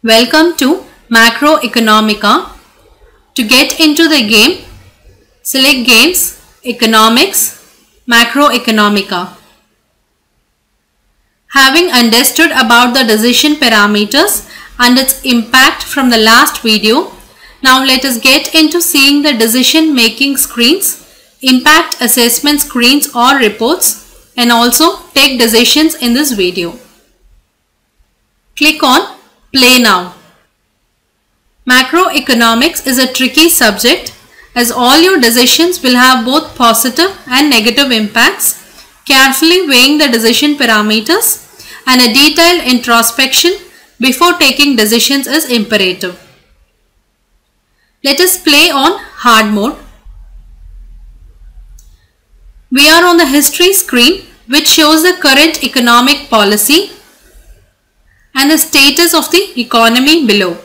Welcome to MacroEconomica. To get into the game, select Games, Economics, MacroEconomica. Having understood about the decision parameters and its impact from the last video, now let us get into seeing the decision making screens, impact assessment screens or reports, and also take decisions in this video. Click on Play Now. Macroeconomics is a tricky subject as all your decisions will have both positive and negative impacts. Carefully weighing the decision parameters and a detailed introspection before taking decisions is imperative. Let us play on hard mode. We are on the history screen, which shows the current economic policy and the status of the economy below.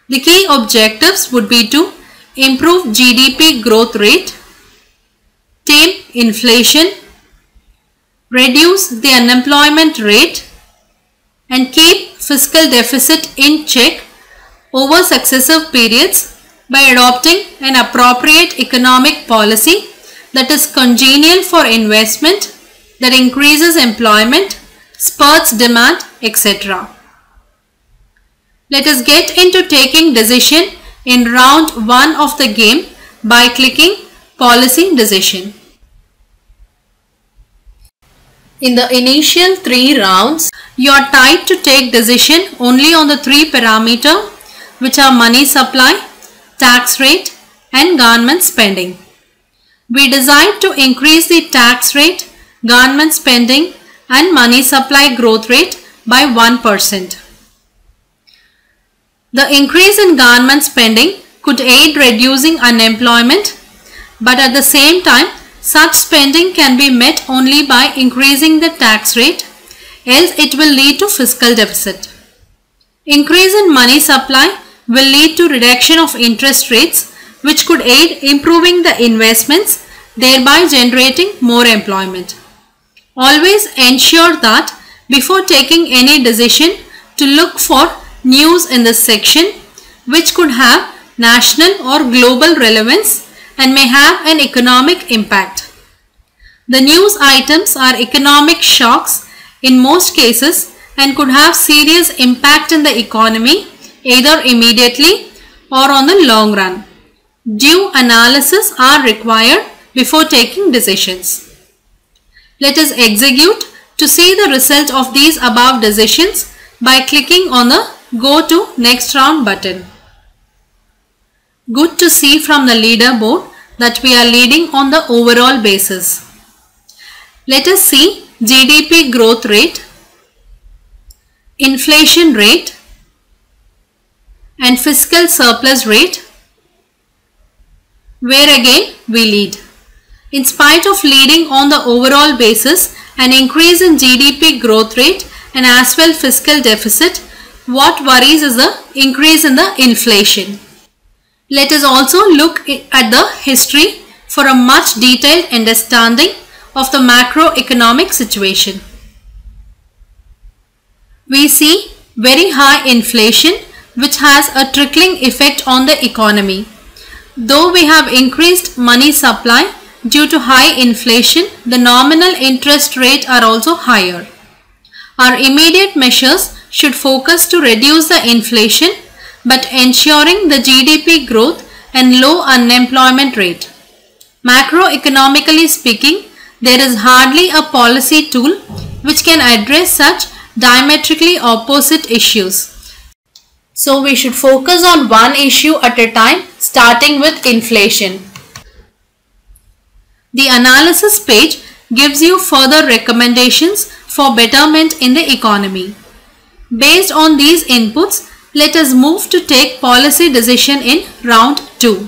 The key objectives would be to improve GDP growth rate, tame inflation, reduce the unemployment rate, and keep fiscal deficit in check over successive periods by adopting an appropriate economic policy that is congenial for investment, that increases employment, spurs demand, etc. Let us get into taking decision in round 1 of the game by clicking Policy Decision. In the initial 3 rounds, you are tied to take decision only on the 3 parameters which are money supply, tax rate, and government spending. We decide to increase the tax rate, government spending, and money supply growth rate by 1%. The increase in government spending could aid reducing unemployment, but at the same time, such spending can be met only by increasing the tax rate, else it will lead to fiscal deficit. Increase in money supply will lead to reduction of interest rates, which could aid improving the investments, thereby generating more employment. Always ensure that before taking any decision to look for news in this section which could have national or global relevance and may have an economic impact. The news items are economic shocks in most cases and could have serious impact in the economy either immediately or on the long run. Due analysis are required before taking decisions. Let us execute to see the result of these above decisions by clicking on the Go to Next Round button. Good to see from the leaderboard that we are leading on the overall basis. Let us see GDP growth rate, inflation rate, and fiscal surplus rate, where again we lead. In spite of leading on the overall basis, an increase in GDP growth rate and as well fiscal deficit, what worries is the increase in the inflation. Let us also look at the history for a much detailed understanding of the macroeconomic situation. We see very high inflation which has a trickling effect on the economy. Though we have increased money supply, due to high inflation, the nominal interest rate are also higher. Our immediate measures should focus to reduce the inflation but ensuring the GDP growth and low unemployment rate. Macroeconomically speaking, there is hardly a policy tool which can address such diametrically opposite issues. So we should focus on one issue at a time, starting with inflation. The analysis page gives you further recommendations for betterment in the economy. Based on these inputs, let us move to take policy decision in round 2.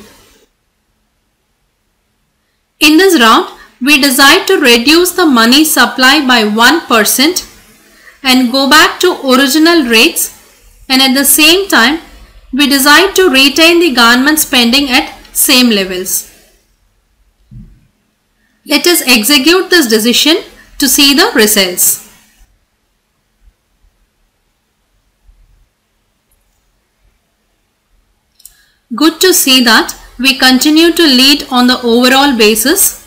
In this round, we decide to reduce the money supply by 1% and go back to original rates, and at the same time, we decide to retain the government spending at same levels. Let us execute this decision to see the results. Good to see that we continue to lead on the overall basis.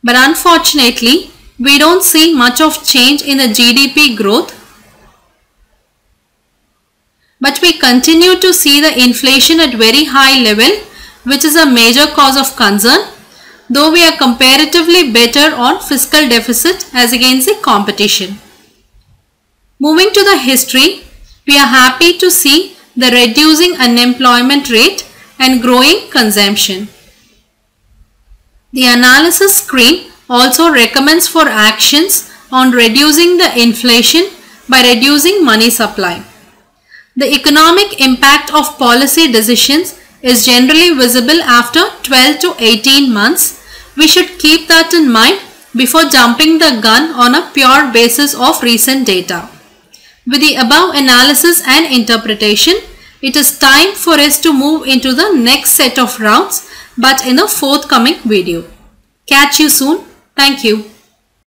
But unfortunately, we don't see much of change in the GDP growth. But we continue to see the inflation at very high level, which is a major cause of concern, though we are comparatively better on fiscal deficit as against the competition. Moving to the history, we are happy to see the reducing unemployment rate and growing consumption. The analysis screen also recommends for actions on reducing the inflation by reducing money supply. The economic impact of policy decisions is generally visible after 12 to 18 months. We should keep that in mind before jumping the gun on a pure basis of recent data. With the above analysis and interpretation, it is time for us to move into the next set of rounds, but in a forthcoming video. Catch you soon. Thank you.